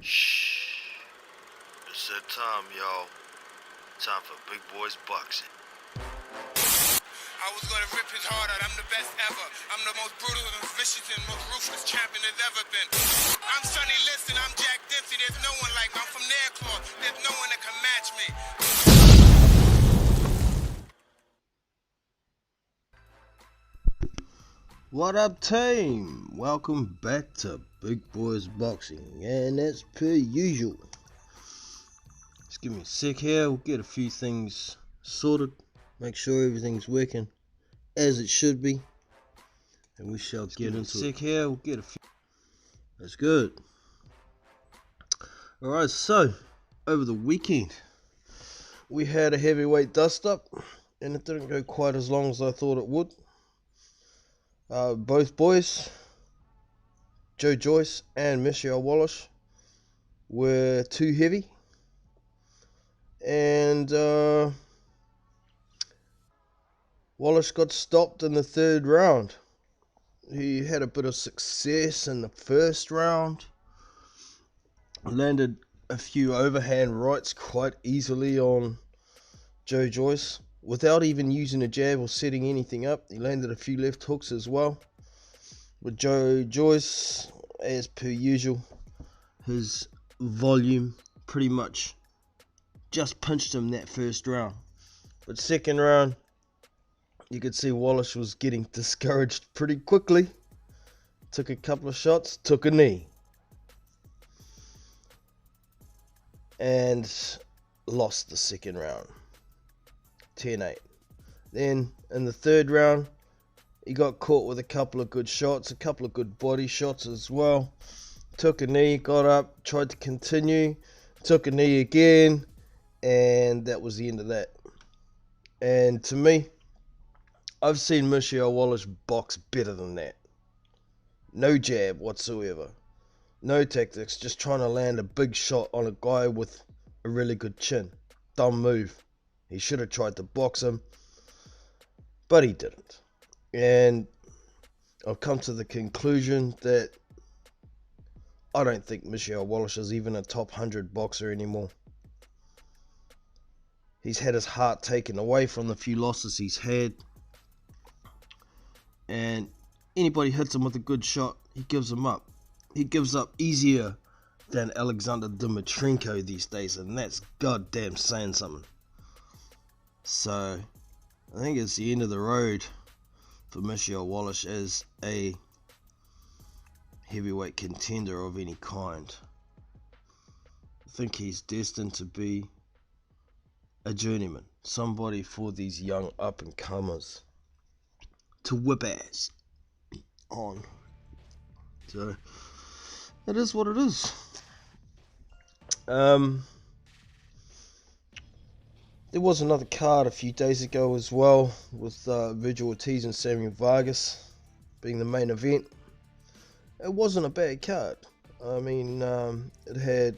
Shh. It's that time, y'all. Time for big boys boxing. I was gonna rip his heart out, I'm the best ever. I'm the most brutal and vicious and most ruthless champion there's ever been. I'm Sonny Liston, I'm Jack Dempsey, there's no one like me. I'm from Nairclaw, there's no one that can match me. What up, team? Welcome back to Big Boys Boxing, and as per usual, just give me a sec here. We'll get a few things sorted, make sure everything's working as it should be, and we shall get into it. Here, we'll get a few. That's good. All right, so over the weekend we had a heavyweight dust up, and it didn't go quite as long as I thought it would. Both boys, Joe Joyce and Michelle Wallace, were too heavy, and Wallace got stopped in the third round. He had a bit of success in the first round, landed a few overhand rights quite easily on Joe Joyce without even using a jab or setting anything up. He landed a few left hooks as well. With Joe Joyce, as per usual, his volume pretty much just pinched him that first round. But second round, you could see Wallace was getting discouraged pretty quickly. Took a couple of shots, took a knee, and lost the second round, 10-8. Then in the third round, he got caught with a couple of good shots, a couple of good body shots as well. Took a knee, got up, tried to continue, took a knee again, and that was the end of that. And to me, I've seen Michelle Wallace box better than that. No jab whatsoever. No tactics, just trying to land a big shot on a guy with a really good chin. Dumb move. He should have tried to box him, but he didn't. And I've come to the conclusion that I don't think Michelle Wallace is even a top 100 boxer anymore. He's had his heart taken away from the few losses he's had. And anybody hits him with a good shot, he gives him up. He gives up easier than Alexander Dimitrenko these days, and that's goddamn saying something. So I think it's the end of the road for Michelle Wallace as a heavyweight contender of any kind. I think he's destined to be a journeyman, somebody for these young up and comers to whip ass on. So it is what it is. There was another card a few days ago as well, with Virgil Ortiz and Samuel Vargas being the main event. It wasn't a bad card. I mean, it had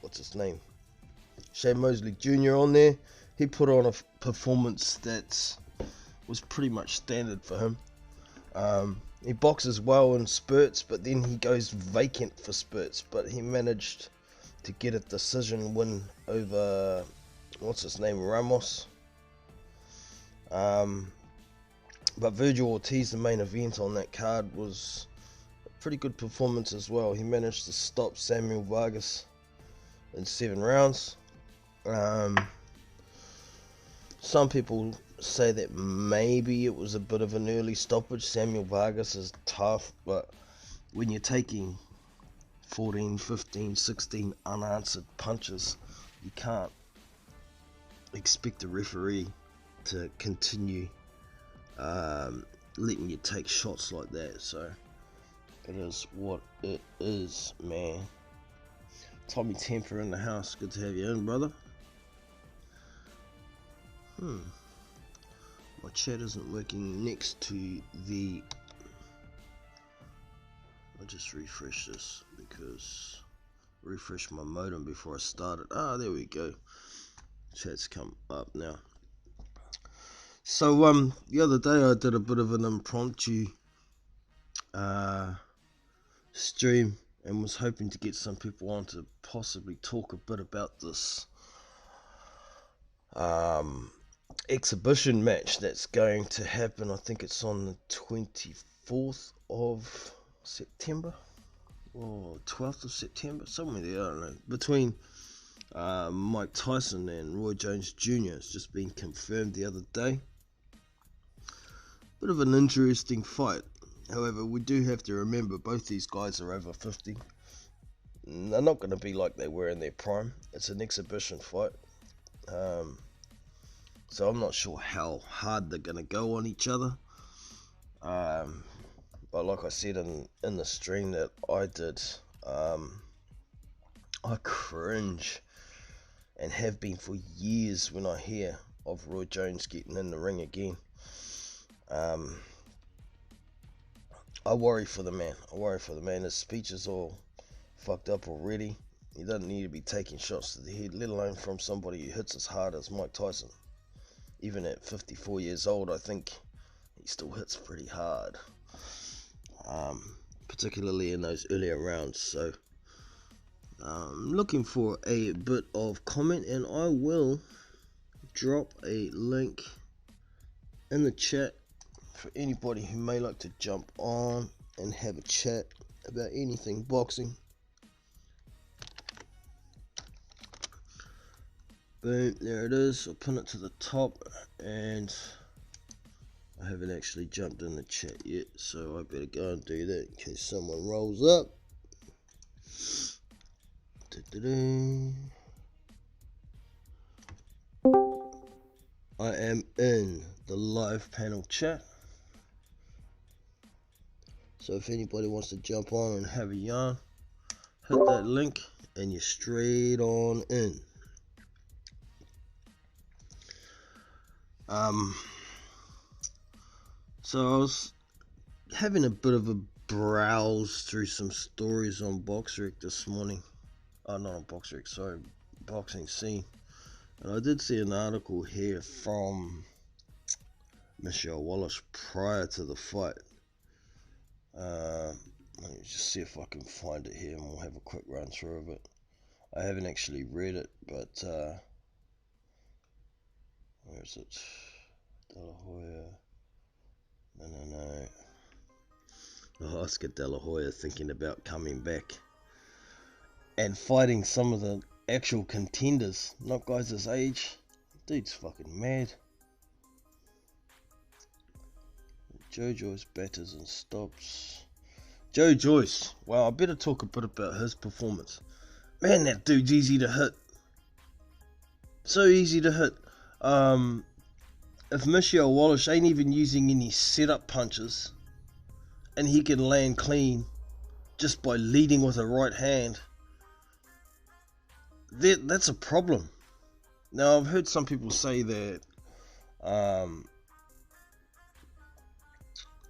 what's his name, Shane Mosley Jr. on there. He put on a performance that was pretty much standard for him. He boxes well in spurts, but then he goes vacant for spurts. But he managed to get a decision win over, what's his name, Ramos. But Virgil Ortiz, the main event on that card, was a pretty good performance as well. He managed to stop Samuel Vargas in 7 rounds. Some people say that maybe it was a bit of an early stoppage. Samuel Vargas is tough, but when you're taking 14, 15, 16 unanswered punches, you can't expect the referee to continue letting you take shots like that. So it is what it is, man. Tommy Temper in the house, good to have you in, brother. My chat isn't working next to the... I'll just refresh this, because refresh my modem before I started. There we go. Chat's come up now. So the other day I did a bit of an impromptu stream and was hoping to get some people on to possibly talk a bit about this exhibition match that's going to happen. I think it's on the 24th of September or 12th of September, somewhere there, I don't know, between Mike Tyson and Roy Jones Jr. It's just been confirmed the other day. Bit of an interesting fight. However, we do have to remember both these guys are over 50. They're not going to be like they were in their prime. It's an exhibition fight. So I'm not sure how hard they're going to go on each other. But like I said in the stream that I did, I cringe and have been for years when I hear of Roy Jones getting in the ring again. I worry for the man. His speech is all fucked up already. He doesn't need to be taking shots to the head, let alone from somebody who hits as hard as Mike Tyson. Even at 54 years old, I think he still hits pretty hard. Particularly in those earlier rounds. So looking for a bit of comment, and I will drop a link in the chat for anybody who may like to jump on and have a chat about anything boxing. Boom, there it is. I'll pin it to the top, and I haven't actually jumped in the chat yet, so I better go and do that in case someone rolls up. I am in the live panel chat, so if anybody wants to jump on and have a yarn, hit that link and you're straight on in. So I was having a bit of a browse through some stories on BoxRec this morning. Not on BoxRec, sorry, Boxing Scene. And I did see an article here from Michelle Wallace prior to the fight. Let me just see if I can find it here and we'll have a quick run through of it. I haven't actually read it, but where is it? De La Hoya. No. Oscar De La Hoya thinking about coming back and fighting some of the actual contenders, not guys his age. Dude's fucking mad. Joe Joyce batters and stops. Joe Joyce, well, I better talk a bit about his performance. Man, that dude's easy to hit. So easy to hit. If Michelle Wallace ain't even using any setup punches and he can land clean just by leading with a right hand, that's a problem. Now, I've heard some people say that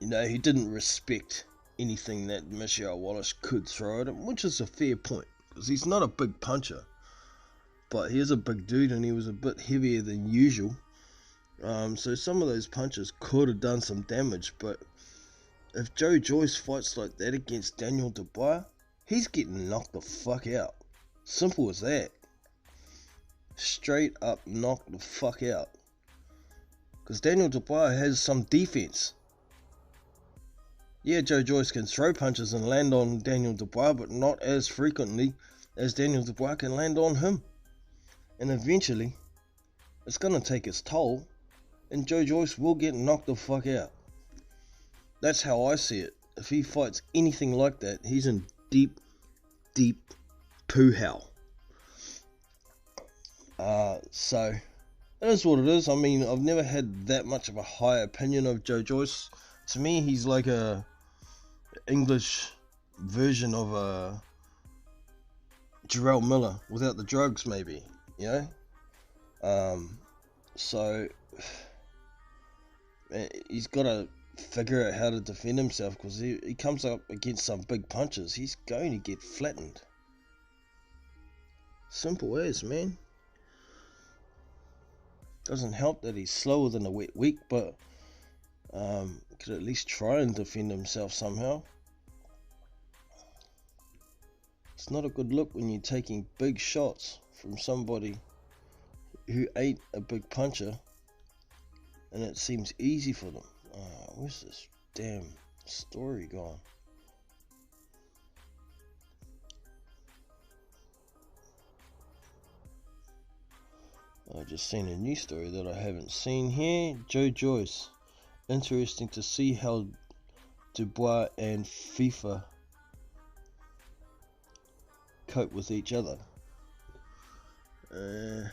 he didn't respect anything that Michelle Wallace could throw at him, which is a fair point, because he's not a big puncher, but he is a big dude and he was a bit heavier than usual. So some of those punches could have done some damage, but if Joe Joyce fights like that against Daniel Dubois, he's getting knocked the fuck out. Simple as that. Straight up knocked the fuck out. Because Daniel Dubois has some defense. Yeah, Joe Joyce can throw punches and land on Daniel Dubois, but not as frequently as Daniel Dubois can land on him. And eventually, it's going to take its toll, and Joe Joyce will get knocked the fuck out. That's how I see it. If he fights anything like that, he's in deep poo hell. So, it is what it is. I mean, I've never had that much of a high opinion of Joe Joyce. To me, he's like a English version of a Jarrell Miller without the drugs, maybe, so he's got to figure out how to defend himself, because he comes up against some big punches, he's going to get flattened. Simple as, man. Doesn't help that he's slower than a wet week, but could at least try and defend himself somehow. It's not a good look when you're taking big shots from somebody who ain't a big puncher and it seems easy for them. Where's this damn story gone? I just seen a new story that I haven't seen here. Joe Joyce. Interesting to see how Dubois and FIFA cope with each other. I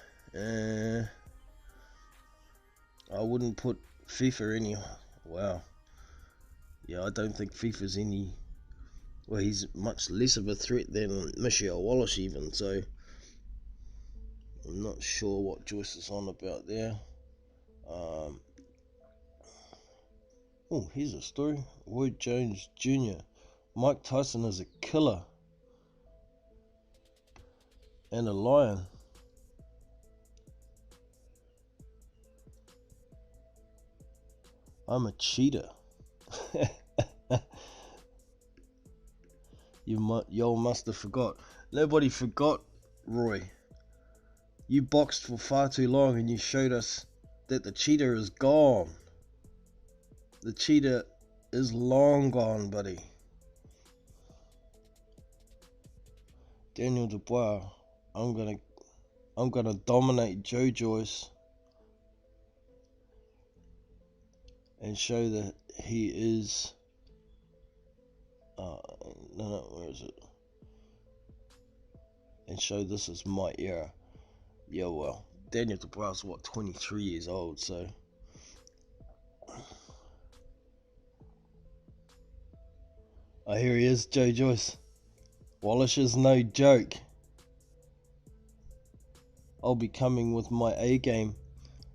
wouldn't put FIFA any. Wow. Yeah, I don't think FIFA's any. Well, he's much less of a threat than Michelle Wallace even, so I'm not sure what Joyce is on about there. Oh, here's a story. Roy Jones Jr. Mike Tyson is a killer and a lion. I'm a cheater. Y'all must have forgot. Nobody forgot, Roy. You boxed for far too long and you showed us that the cheater is gone. The cheater is long gone, buddy. Daniel Dubois, I'm gonna dominate Joe Joyce and show that he is. No, where is it? And show this is my era. Yeah, well, Daniel Dubois is what, 23 years old, so. Oh, here he is, Joe Joyce. Wallace is no joke. I'll be coming with my A game.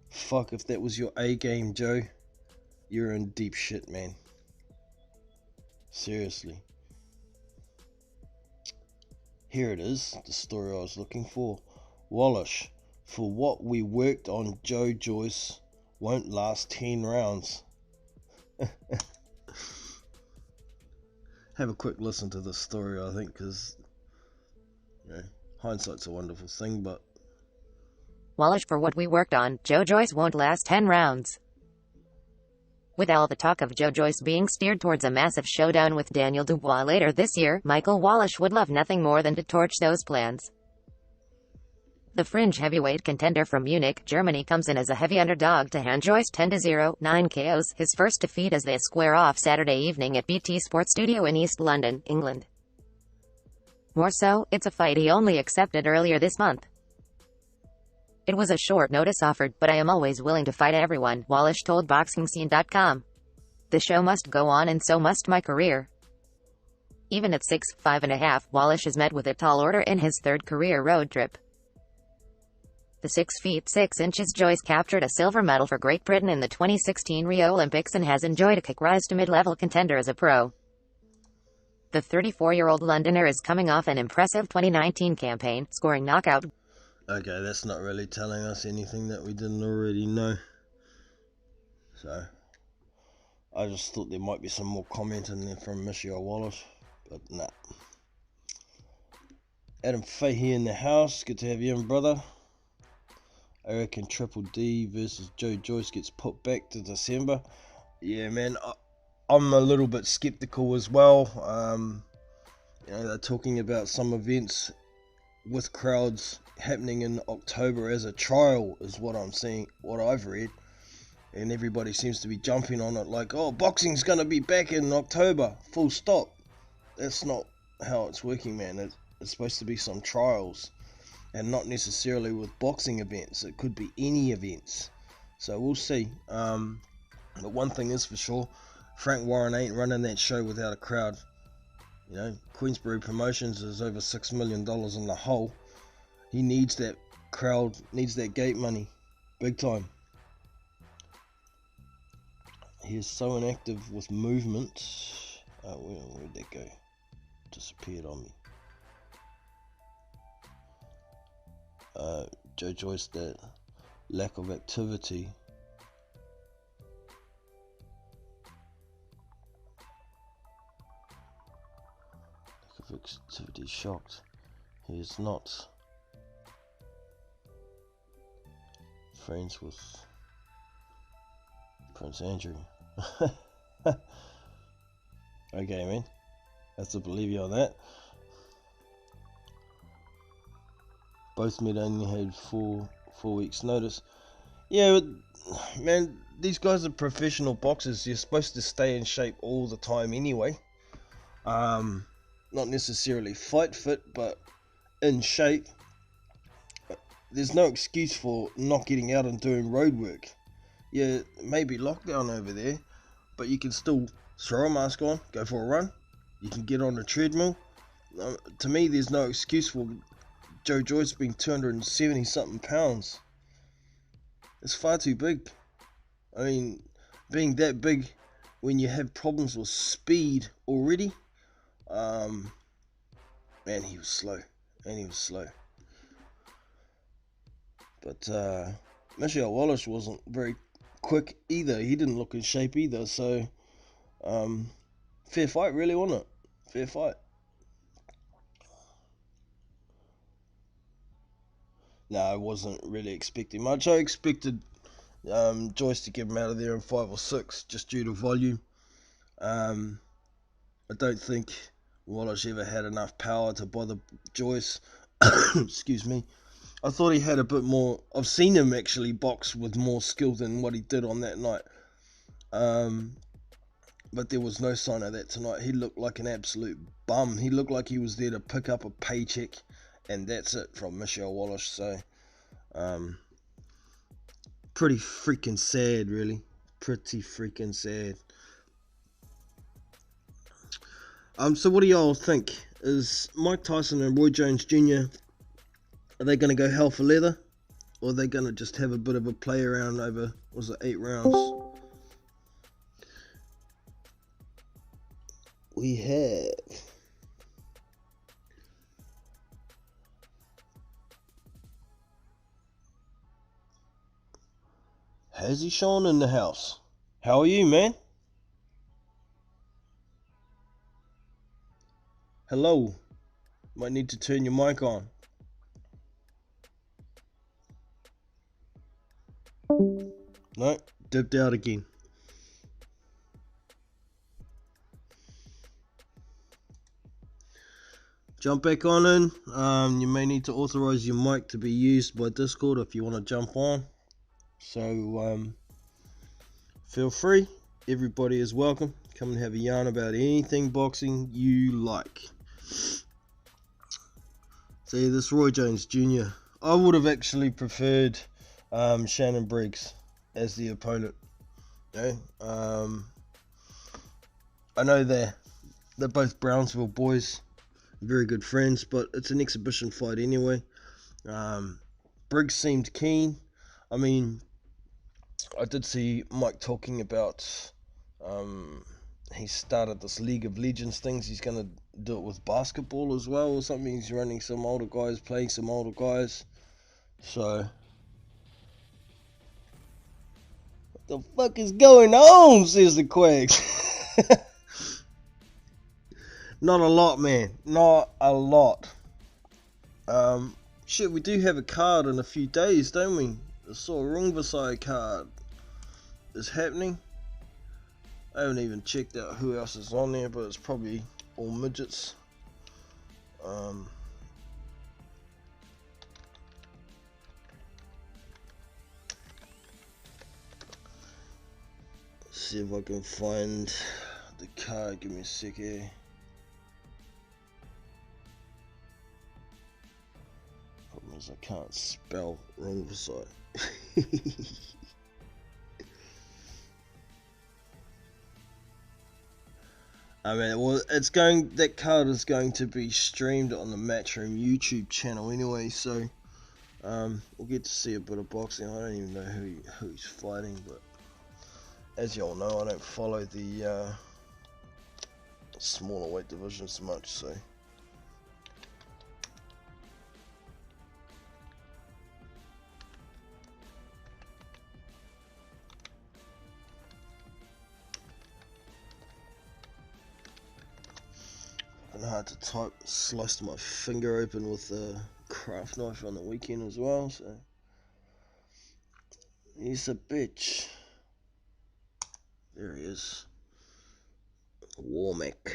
Fuck, if that was your A game, Joe, you're in deep shit, man. Seriously. Here it is, the story I was looking for. Wallace, for what we worked on Joe Joyce, won't last 10 rounds. Have a quick listen to this story, I think, because hindsight's a wonderful thing, but... Wallace, for what we worked on, Joe Joyce won't last 10 rounds. With all the talk of Joe Joyce being steered towards a massive showdown with Daniel Dubois later this year, Michael Wallace would love nothing more than to torch those plans. The fringe heavyweight contender from Munich, Germany comes in as a heavy underdog to hand Joyce 10-0, 9 KOs, his first defeat as they square off Saturday evening at BT Sports Studio in East London, England. More so, it's a fight he only accepted earlier this month. It was a short notice offered, but I am always willing to fight everyone, Wallace told BoxingScene.com. The show must go on and so must my career. Even at 6'5½", Wallace is met with a tall order in his third career road trip. The 6 feet 6 inches Joyce captured a silver medal for Great Britain in the 2016 Rio Olympics and has enjoyed a quick rise to mid-level contender as a pro. The 34-year-old Londoner is coming off an impressive 2019 campaign, scoring knockout. Okay, that's not really telling us anything that we didn't already know. So, I just thought there might be some more comment in there from Michelle Wallace, but nah. Adam Fahey in the house, good to have you in, brother. I reckon Triple D versus Joe Joyce gets put back to December. Yeah, man, I'm a little bit skeptical as well. They're talking about some events with crowds happening in October as a trial is what I'm seeing, what I've read, and everybody seems to be jumping on it like, oh, boxing's gonna be back in October, full stop. That's not how it's working, man. It's supposed to be some trials and not necessarily with boxing events. It could be any events, so we'll see. But one thing is for sure, Frank Warren ain't running that show without a crowd. Queensbury Promotions is over $6 million in the hole. He needs that crowd, needs that gate money, big time. He is so inactive with movement. Where'd that go? Disappeared on me. Joe Joyce, that lack of activity. Lack of activity shocked. He is not friends with Prince Andrew. Okay, man. Have to believe you on that. Both men only had four weeks notice. Yeah, but, man, these guys are professional boxers. You're supposed to stay in shape all the time anyway. Not necessarily fight fit, but in shape. There's no excuse for not getting out and doing road work. Yeah, maybe lockdown over there, but you can still throw a mask on, go for a run. You can get on a treadmill. To me, there's no excuse for Joe Joyce being 270 something pounds. It's far too big. I mean, being that big when you have problems with speed already, man, he was slow. But Michelle Wallace wasn't very quick either. He didn't look in shape either. So, fair fight, really, wasn't it? Fair fight. No, I wasn't really expecting much. I expected Joyce to get him out of there in 5 or 6, just due to volume. I don't think Wallace ever had enough power to bother Joyce. Excuse me. I thought he had a bit more. I've seen him actually box with more skill than what he did on that night. But there was no sign of that tonight. He looked like an absolute bum. He looked like he was there to pick up a paycheck, and that's it from Michelle Wallace. So, pretty freaking sad, really. Pretty freaking sad. So what do y'all think? Is Mike Tyson and Roy Jones Jr., are they going to go hell for leather? Or are they going to just have a bit of a play around over, was it 8 rounds? We have Hazzy Sean in the house. How are you, man? Hello. Might need to turn your mic on. No, dipped out again. Jump back on in. You may need to authorize your mic to be used by Discord if you want to jump on. So, feel free. Everybody is welcome. Come and have a yarn about anything boxing you like. So, yeah, this Roy Jones Jr. I would have actually preferred Shannon Briggs as the opponent. You know? I know they're both Brownsville boys, very good friends, but it's an exhibition fight anyway. Briggs seemed keen. I mean, I did see Mike talking about he started this League of Legends things. He's going to do it with basketball as well or something. He's running some older guys, playing some older guys. So, what the fuck is going on, says the Quags. Not a lot, man. Not a lot. Shit, we do have a card in a few days, don't we? The Saw Rungvisai card is happening. I haven't even checked out who else is on there, but it's probably all midgets. See if I can find the card. Give me a sec here. Problem is I can't spell Rungvisai. I mean, well, that card is going to be streamed on the Matchroom YouTube channel anyway, so we'll get to see a bit of boxing. I don't even know who he's fighting, but as y'all know, I don't follow the smaller weight divisions much, so. fucking hard to type. Sliced my finger open with a craft knife on the weekend as well, so he's a bitch. There he is. Warmack.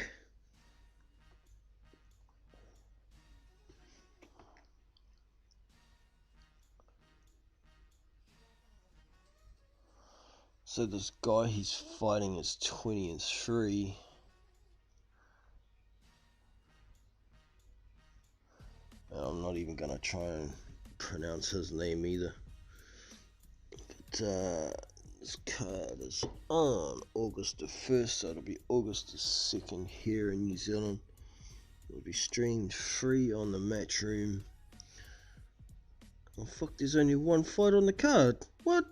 So this guy he's fighting is 20-3. And I'm not even gonna try and pronounce his name either. But this card is on August the 1st, so it'll be August the 2nd here in New Zealand. It'll be streamed free on the Matchroom. Oh fuck, there's only one fight on the card. What?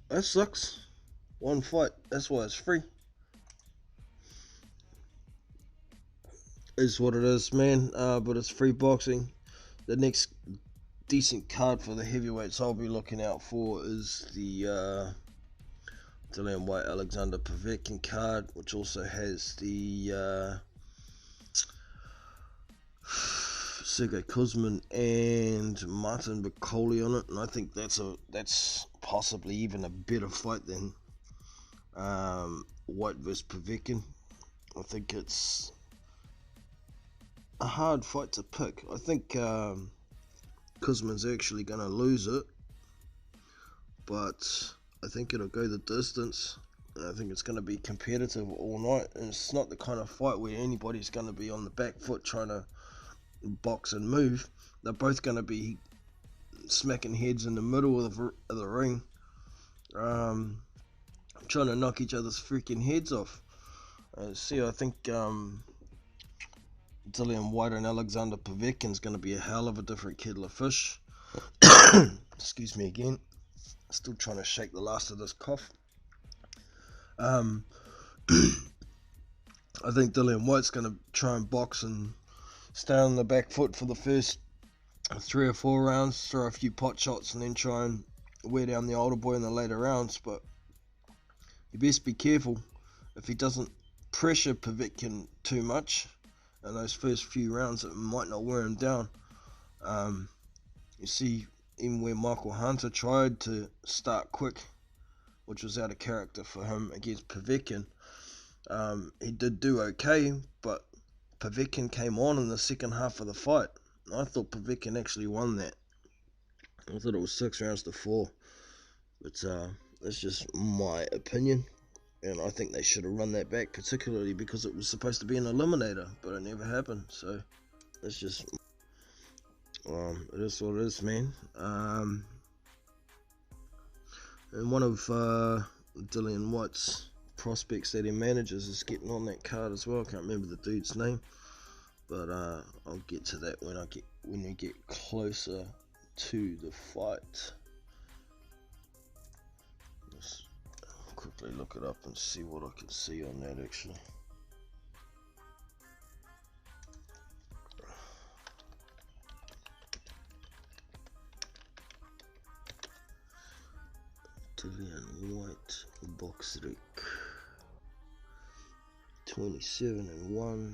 That sucks. One fight, that's why it's free. Is what it is, man. But it's free boxing. The next decent card for the heavyweights I'll be looking out for is the Dillian Whyte Alexander Povetkin card, which also has the Sergey Kuzmin and Martin Bacoli on it, and I think that's possibly even a better fight than Whyte vs Povetkin. I think it's a hard fight to pick. I think Kuzmin's actually going to lose it, but I think it'll go the distance. I think it's going to be competitive all night, and it's not the kind of fight where anybody's going to be on the back foot trying to box and move. They're both going to be smacking heads in the middle of the ring, trying to knock each other's freaking heads off. See, I think Dillian Whyte and Alexander Povetkin's going to be a hell of a different kettle of fish. Excuse me again. Still trying to shake the last of this cough. I think Dillian Whyte's going to try and box and stay on the back foot for the first 3 or 4 rounds, throw a few pot shots, and then try and wear down the older boy in the later rounds. But you best be careful if he doesn't pressure Povetkin too much in those first few rounds. It might not wear him down. You see, even where Michael Hunter tried to start quick, which was out of character for him against Povetkin, he did do okay, but Povetkin came on in the second half of the fight. I thought Povetkin actually won that. I thought it was 6 rounds to 4, but that's just my opinion, and I think they should have run that back, particularly because it was supposed to be an eliminator, but it never happened. So that's just it is what it is, man. And one of Dillian Whyte's prospects that he manages is getting on that card as well. I can't remember the dude's name, but I'll get to that when we get closer to the fight. Let's quickly look it up and see what I can see on that actually. Dillian Whyte Boxrec 27-1.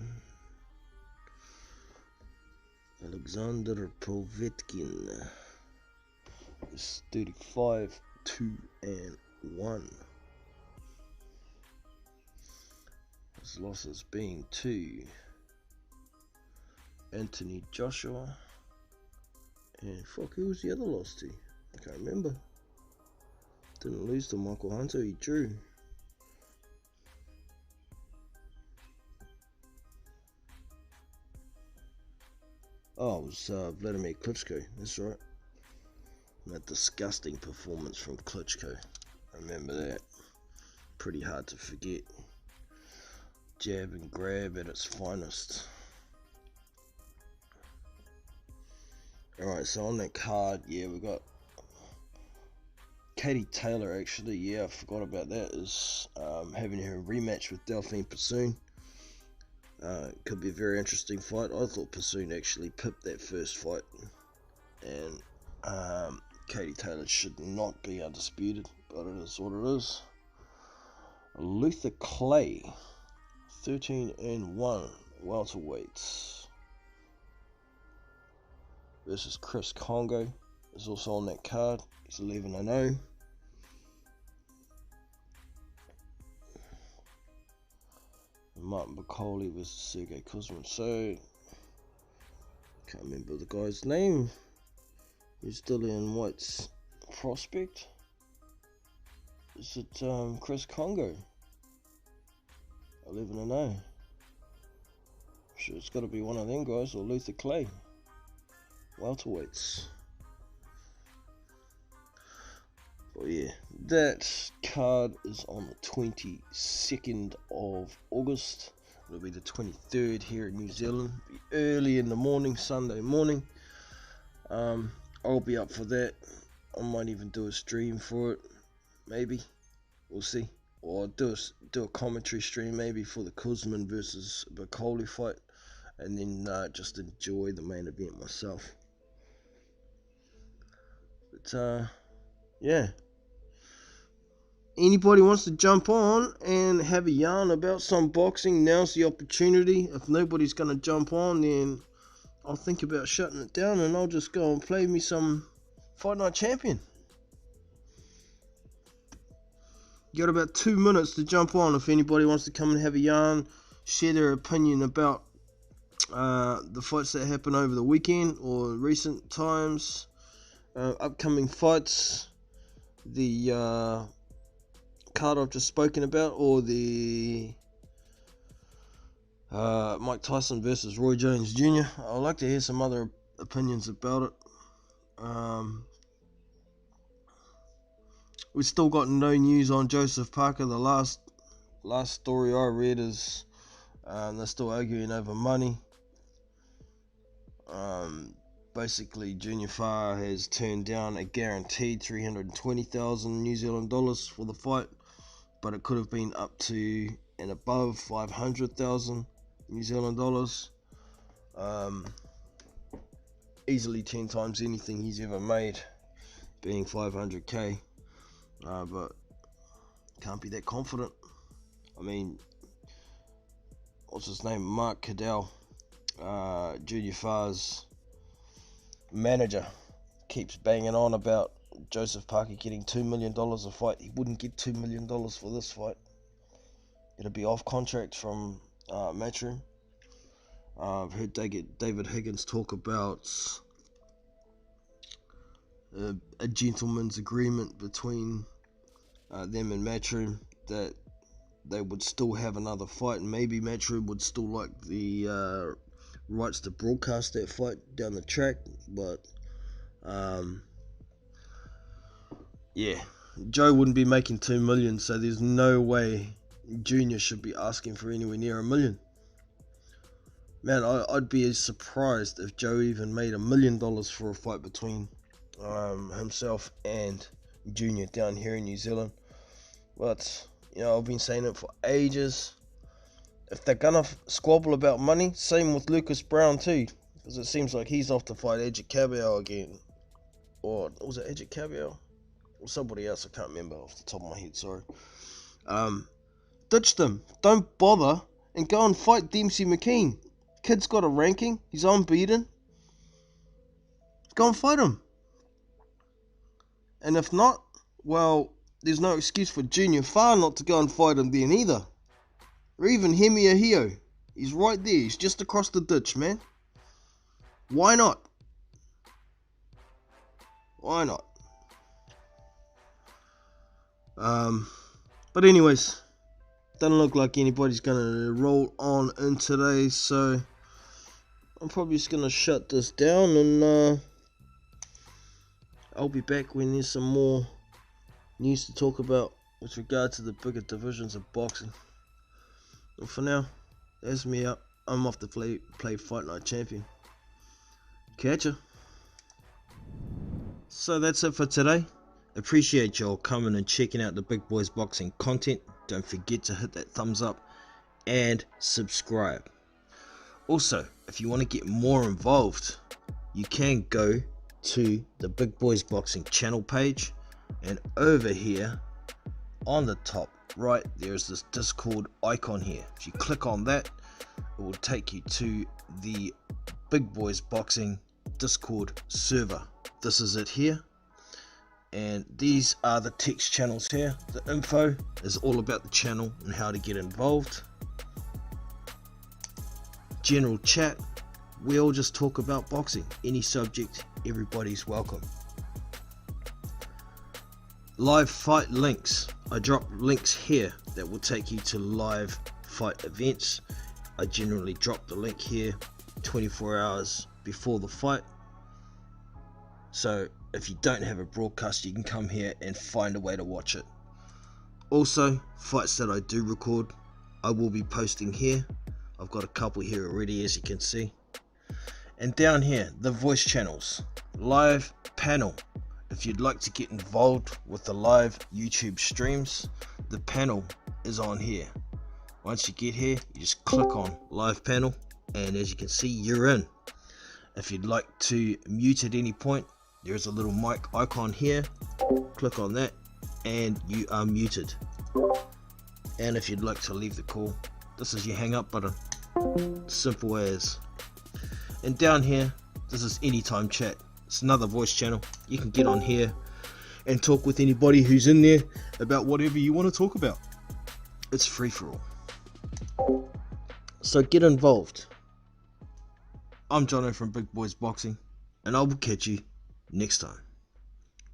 Alexander Povetkin is 35-2-1. His losses being to Anthony Joshua and who was the other loss to? I can't remember. Didn't lose to Michael Hunter, he drew. Oh, it was Vladimir Klitschko, that's right. That disgusting performance from Klitschko. I remember that. Pretty hard to forget. Jab and grab at its finest. Alright, so on that card, yeah, we got Katie Taylor actually, yeah, I forgot about that, is having her rematch with Delphine Persoon. Could be a very interesting fight. I thought Persoon actually pipped that first fight, and Katie Taylor should not be undisputed, but it is what it is. Luther Clay, 13-1 welterweights, versus Chris Congo is also on that card. He's 11-0. Martin Bacoli versus Sergey Kuzmin. So can't remember the guy's name. He's Dillian White's prospect. Is it Chris Congo? 11-0. I'm sure it's got to be one of them guys, or Luther Clay. Welterweights. But yeah, that card is on the 22nd of August. It'll be the 23rd here in New Zealand. It'll be early in the morning, Sunday morning. I'll be up for that. I might even do a stream for it. Maybe. We'll see. Or do a commentary stream maybe for the Kuzmin versus Bacoli fight. And then just enjoy the main event myself. But yeah. Anybody wants to jump on and have a yarn about some boxing, now's the opportunity. If nobody's going to jump on, then I'll think about shutting it down and I'll just go and play me some Fight Night Champion. You got about 2 minutes to jump on if anybody wants to come and have a yarn, share their opinion about the fights that happened over the weekend or recent times, upcoming fights, the card I've just spoken about, or the Mike Tyson versus Roy Jones Jr. I'd like to hear some other opinions about it. We've still got no news on Joseph Parker. The last story I read is they're still arguing over money. Basically, Junior Farr has turned down a guaranteed 320,000 New Zealand dollars for the fight, but it could have been up to and above 500,000 New Zealand dollars. Easily 10 times anything he's ever made, being 500k. But can't be that confident. I mean, what's his name? Mark Cadell, Junior Farr's manager, keeps banging on about Joseph Parker getting $2 million a fight. He wouldn't get $2 million for this fight. It'll be off contract from Matchroom. I've heard David Higgins talk about a gentleman's agreement between them and Matchroom that they would still have another fight, and maybe Matchroom would still like the rights to broadcast that fight down the track. But yeah, Joe wouldn't be making $2 million, so there's no way Junior should be asking for anywhere near $1 million. Man, I'd be surprised if Joe even made $1 million for a fight between himself and Junior down here in New Zealand. But you know, I've been saying it for ages. If they're gonna squabble about money, same with Lucas Brown too, because it seems like he's off to fight Edric Caballero again. Or was it Edric Caballero or somebody else? I can't remember off the top of my head. Sorry. Ditch them. Don't bother and go and fight Dempsey McKean. Kid's got a ranking. He's unbeaten. Go and fight him. And if not, well, there's no excuse for Junior Farr not to go and fight him then either. Or even Hemi Ahio. He's right there. He's just across the ditch, man. Why not? Why not? But anyways, doesn't look like anybody's gonna roll on in today, so I'm probably just gonna shut this down, and I'll be back when there's some more news to talk about with regard to the bigger divisions of boxing. And for now, that's me up. I'm off to play Fight Night Champion. Catch ya. So that's it for today. Appreciate y'all coming and checking out the Big Boys Boxing content. Don't forget to hit that thumbs up and subscribe. Also, if you want to get more involved, you can go to the Big Boys Boxing channel page And over here on the top right, there's this Discord icon here. If you click on that, it will take you to the Big Boys Boxing Discord server. This is it here, and these are the text channels here. The info is all about the channel and how to get involved. General chat, we all just talk about boxing, any subject, everybody's welcome. Live fight links, I drop links here that will take you to live fight events. I generally drop the link here 24 hours before the fight, so if you don't have a broadcast, you can come here and find a way to watch it. Also, fights that I do record, I will be posting here. I've got a couple here already, as you can see. And down here, the voice channels, live panel. If you'd like to get involved with the live YouTube streams, the panel is on here. Once you get here, you just click on live panel, and as you can see, you're in. If you'd like to mute at any point, there's a little mic icon here. Click on that and you are muted. And if you'd like to leave the call, this is your hang up button. Simple as. And down here, this is anytime chat. It's another voice channel. You can get on here and talk with anybody who's in there about whatever you want to talk about. It's free for all. So get involved. I'm Jono from Big Boys Boxing, and I will catch you next time.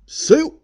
See you!